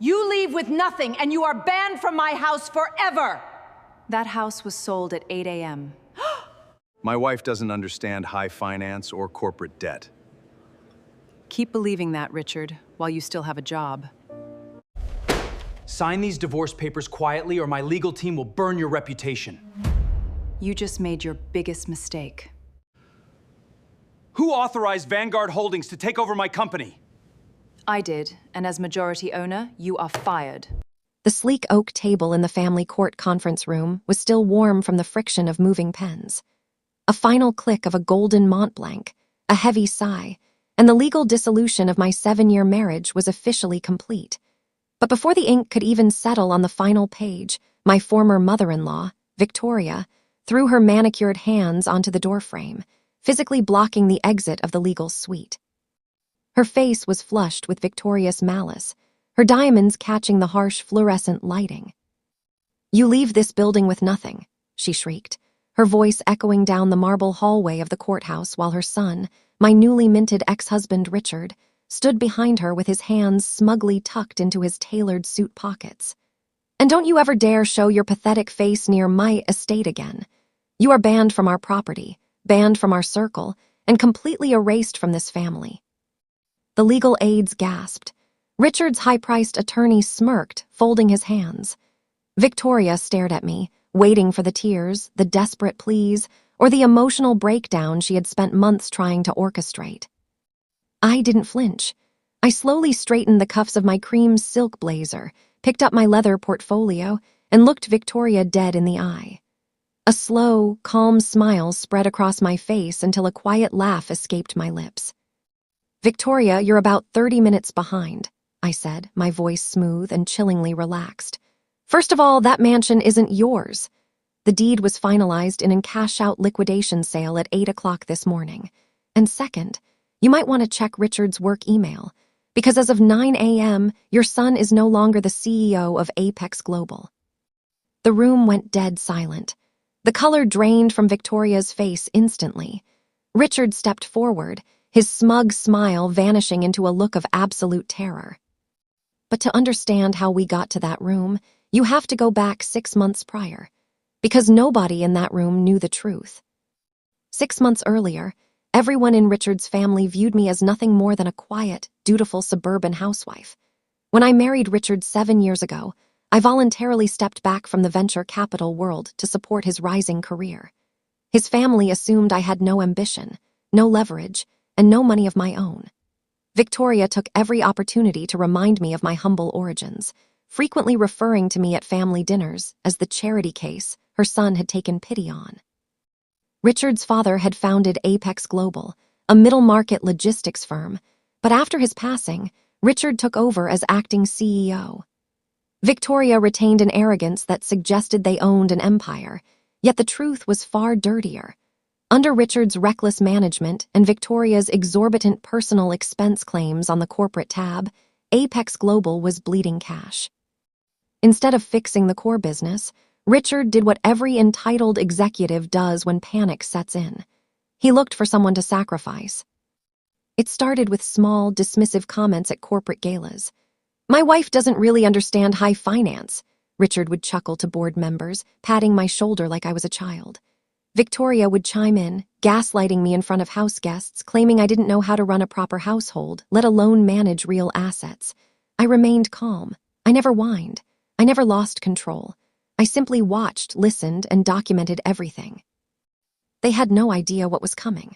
You leave with nothing, and you are banned from my house forever! That house was sold at 8 a.m. My wife doesn't understand high finance or corporate debt. Keep believing that, Richard, while you still have a job. Sign these divorce papers quietly or my legal team will burn your reputation. You just made your biggest mistake. Who authorized Vanguard Holdings to take over my company? I did, and as majority owner, you are fired. The sleek oak table in the family court conference room was still warm from the friction of moving pens. A final click of a golden Mont Blanc, a heavy sigh, and the legal dissolution of my 7-year marriage was officially complete. But before the ink could even settle on the final page, my former mother-in-law, Victoria, threw her manicured hands onto the doorframe, physically blocking the exit of the legal suite. Her face was flushed with victorious malice, her diamonds catching the harsh fluorescent lighting. "You leave this building with nothing," she shrieked, her voice echoing down the marble hallway of the courthouse while her son, my newly minted ex-husband Richard, stood behind her with his hands smugly tucked into his tailored suit pockets. "And don't you ever dare show your pathetic face near my estate again. You are banned from our property, banned from our circle, and completely erased from this family." The legal aides gasped. Richard's high-priced attorney smirked, folding his hands. Victoria stared at me, waiting for the tears, the desperate pleas, or the emotional breakdown she had spent months trying to orchestrate. I didn't flinch. I slowly straightened the cuffs of my cream silk blazer, picked up my leather portfolio, and looked Victoria dead in the eye. A slow, calm smile spread across my face until a quiet laugh escaped my lips. "Victoria, you're about 30 minutes behind," I said, my voice smooth and chillingly relaxed. "First of all, that mansion isn't yours. The deed was finalized in a cash-out liquidation sale at 8 o'clock this morning. And second, you might want to check Richard's work email, because as of 9 a.m., your son is no longer the CEO of Apex Global." The room went dead silent. The color drained from Victoria's face instantly. Richard stepped forward, his smug smile vanishing into a look of absolute terror. But to understand how we got to that room, you have to go back 6 months prior, because nobody in that room knew the truth. 6 months earlier, everyone in Richard's family viewed me as nothing more than a quiet, dutiful suburban housewife. When I married Richard 7 years ago, I voluntarily stepped back from the venture capital world to support his rising career. His family assumed I had no ambition, no leverage, and no money of my own. Victoria took every opportunity to remind me of my humble origins, frequently referring to me at family dinners as the charity case her son had taken pity on. Richard's father had founded Apex Global, a middle-market logistics firm, but after his passing, Richard took over as acting CEO. Victoria retained an arrogance that suggested they owned an empire, yet the truth was far dirtier. Under Richard's reckless management and Victoria's exorbitant personal expense claims on the corporate tab, Apex Global was bleeding cash. Instead of fixing the core business, Richard did what every entitled executive does when panic sets in. He looked for someone to sacrifice. It started with small, dismissive comments at corporate galas. "My wife doesn't really understand high finance," Richard would chuckle to board members, patting my shoulder like I was a child. Victoria would chime in, gaslighting me in front of house guests, claiming I didn't know how to run a proper household, let alone manage real assets. I remained calm. I never whined. I never lost control. I simply watched, listened, and documented everything. They had no idea what was coming.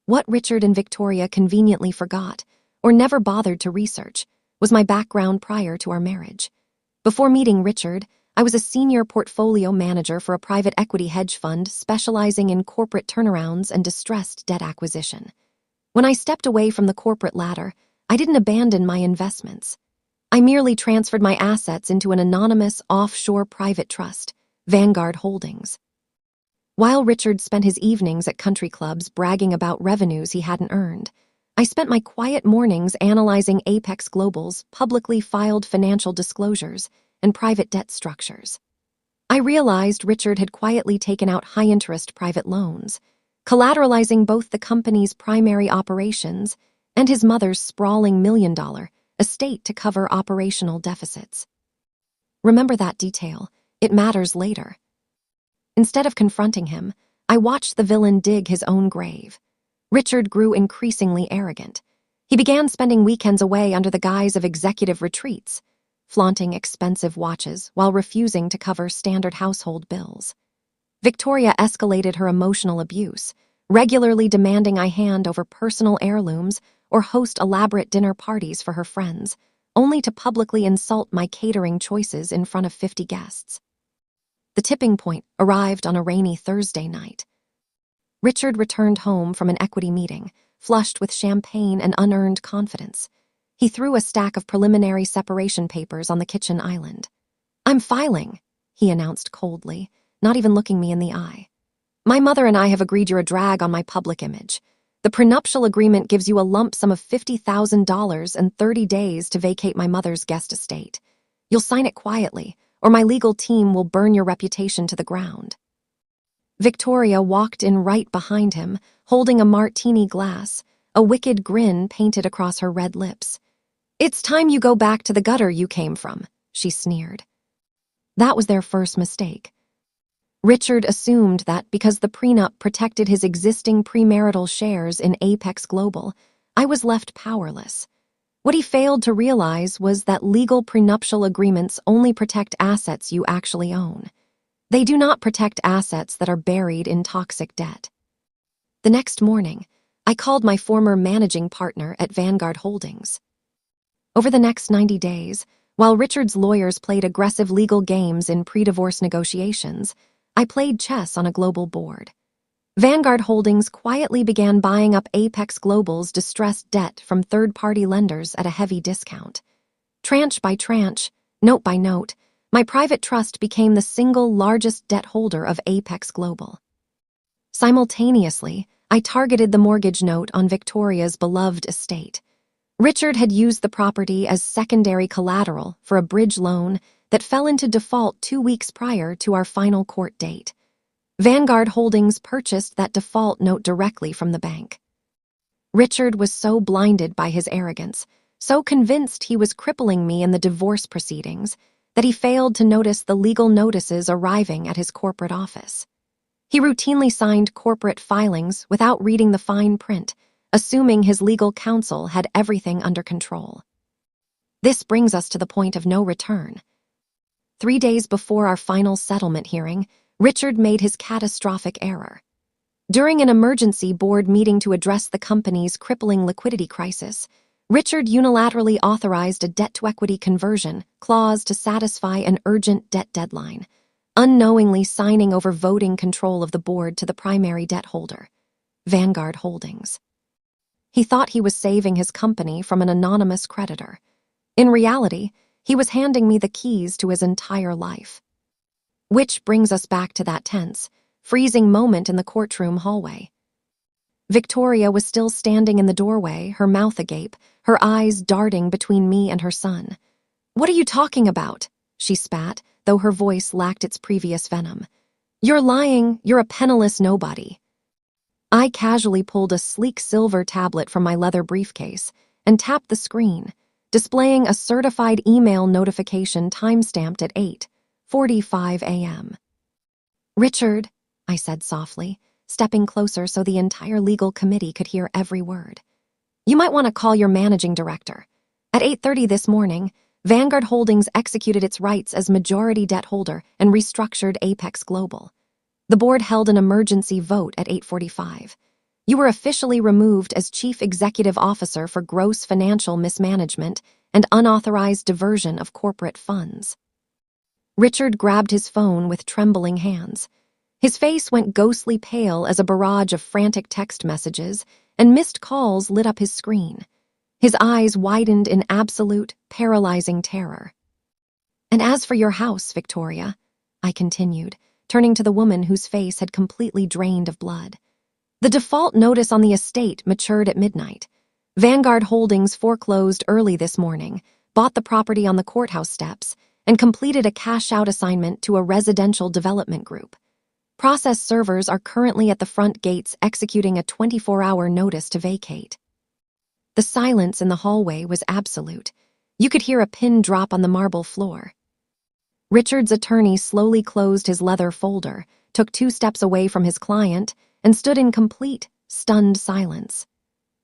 What Richard and Victoria conveniently forgot, or never bothered to research, was my background prior to our marriage. Before meeting Richard, I was a senior portfolio manager for a private equity hedge fund specializing in corporate turnarounds and distressed debt acquisition. When I stepped away from the corporate ladder, I didn't abandon my investments. I merely transferred my assets into an anonymous offshore private trust, Vanguard Holdings. While Richard spent his evenings at country clubs bragging about revenues he hadn't earned, I spent my quiet mornings analyzing Apex Global's publicly filed financial disclosures and private debt structures. I realized Richard had quietly taken out high-interest private loans, collateralizing both the company's primary operations and his mother's sprawling $1 million, estate to cover operational deficits. Remember that detail. It matters later. Instead of confronting him, I watched the villain dig his own grave. Richard grew increasingly arrogant. He began spending weekends away under the guise of executive retreats, flaunting expensive watches while refusing to cover standard household bills. Victoria escalated her emotional abuse, regularly demanding I hand over personal heirlooms or host elaborate dinner parties for her friends, only to publicly insult my catering choices in front of 50 guests. The tipping point arrived on a rainy Thursday night. Richard returned home from an equity meeting, flushed with champagne and unearned confidence. He threw a stack of preliminary separation papers on the kitchen island. "I'm filing," he announced coldly, not even looking me in the eye. "My mother and I have agreed you're a drag on my public image. The prenuptial agreement gives you a lump sum of $50,000 and 30 days to vacate my mother's guest estate. You'll sign it quietly, or my legal team will burn your reputation to the ground." Victoria walked in right behind him, holding a martini glass, a wicked grin painted across her red lips. "It's time you go back to the gutter you came from," she sneered. That was their first mistake. Richard assumed that because the prenup protected his existing premarital shares in Apex Global, I was left powerless. What he failed to realize was that legal prenuptial agreements only protect assets you actually own. They do not protect assets that are buried in toxic debt. The next morning, I called my former managing partner at Vanguard Holdings. Over the next 90 days, while Richard's lawyers played aggressive legal games in pre-divorce negotiations, I played chess on a global board. Vanguard Holdings quietly began buying up Apex Global's distressed debt from third-party lenders at a heavy discount. Tranche by tranche, note by note, my private trust became the single largest debt holder of Apex Global. Simultaneously, I targeted the mortgage note on Victoria's beloved estate. Richard had used the property as secondary collateral for a bridge loan that fell into default 2 weeks prior to our final court date. Vanguard Holdings purchased that default note directly from the bank. Richard was so blinded by his arrogance, so convinced he was crippling me in the divorce proceedings, that he failed to notice the legal notices arriving at his corporate office. He routinely signed corporate filings without reading the fine print, assuming his legal counsel had everything under control. This brings us to the point of no return. 3 days before our final settlement hearing, Richard made his catastrophic error. During an emergency board meeting to address the company's crippling liquidity crisis, Richard unilaterally authorized a debt-to-equity conversion clause to satisfy an urgent debt deadline, unknowingly signing over voting control of the board to the primary debt holder, Vanguard Holdings. He thought he was saving his company from an anonymous creditor. In reality, he was handing me the keys to his entire life. Which brings us back to that tense, freezing moment in the courtroom hallway. Victoria was still standing in the doorway, her mouth agape, her eyes darting between me and her son. "What are you talking about?" she spat, though her voice lacked its previous venom. "You're lying, you're a penniless nobody." I casually pulled a sleek silver tablet from my leather briefcase and tapped the screen, displaying a certified email notification timestamped at 8:45 a.m. "Richard," I said softly, stepping closer so the entire legal committee could hear every word. "You might want to call your managing director. At 8:30 this morning, Vanguard Holdings executed its rights as majority debt holder and restructured Apex Global. The board held an emergency vote at 8:45. You were officially removed as chief executive officer for gross financial mismanagement and unauthorized diversion of corporate funds." Richard grabbed his phone with trembling hands. His face went ghostly pale as a barrage of frantic text messages and missed calls lit up his screen. His eyes widened in absolute, paralyzing terror. "And as for your house, Victoria," I continued, turning to the woman whose face had completely drained of blood. "The default notice on the estate matured at midnight. Vanguard Holdings foreclosed early this morning, bought the property on the courthouse steps, and completed a cash-out assignment to a residential development group. Process servers are currently at the front gates executing a 24-hour notice to vacate." The silence in the hallway was absolute, You could hear a pin drop on the marble floor. Richard's attorney slowly closed his leather folder, took 2 steps away from his client, and stood in complete, stunned silence.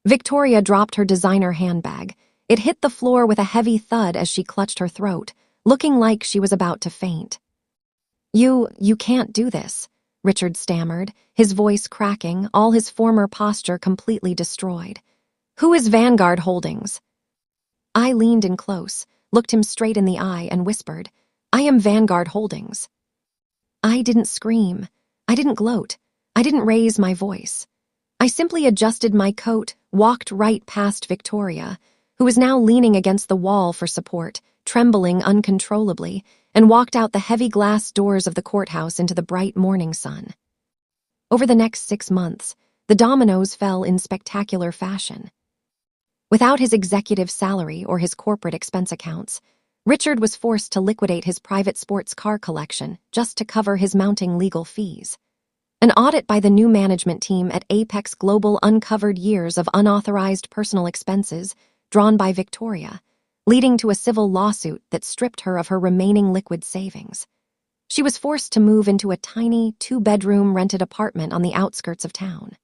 Victoria dropped her designer handbag. It hit the floor with a heavy thud as she clutched her throat, looking like she was about to faint. You can't do this," Richard stammered, his voice cracking, all his former posture completely destroyed. "Who is Vanguard Holdings?" I leaned in close, looked him straight in the eye, and whispered, "I am Vanguard Holdings." I didn't scream. I didn't gloat. I didn't raise my voice. I simply adjusted my coat, walked right past Victoria, who was now leaning against the wall for support, trembling uncontrollably, and walked out the heavy glass doors of the courthouse into the bright morning sun. Over the next 6 months, the dominoes fell in spectacular fashion. Without his executive salary or his corporate expense accounts, Richard was forced to liquidate his private sports car collection just to cover his mounting legal fees. An audit by the new management team at Apex Global uncovered years of unauthorized personal expenses drawn by Victoria, leading to a civil lawsuit that stripped her of her remaining liquid savings. She was forced to move into a tiny 2-bedroom rented apartment on the outskirts of town.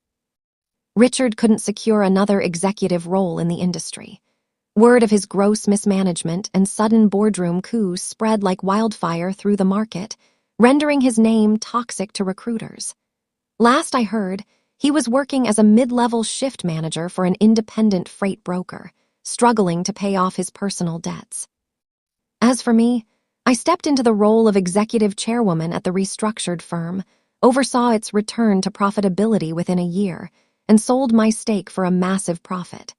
Richard couldn't secure another executive role in the industry. Word of his gross mismanagement and sudden boardroom coups spread like wildfire through the market, rendering his name toxic to recruiters. Last I heard, he was working as a mid-level shift manager for an independent freight broker, struggling to pay off his personal debts. As for me, I stepped into the role of executive chairwoman at the restructured firm, oversaw its return to profitability within a year, and sold my stake for a massive profit.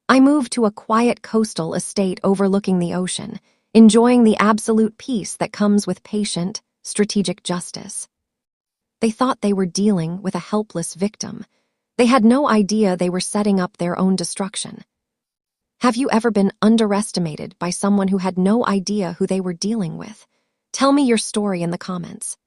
I moved to a quiet coastal estate overlooking the ocean, enjoying the absolute peace that comes with patient, strategic justice. They thought they were dealing with a helpless victim. They had no idea they were setting up their own destruction. Have you ever been underestimated by someone who had no idea who they were dealing with? Tell me your story in the comments.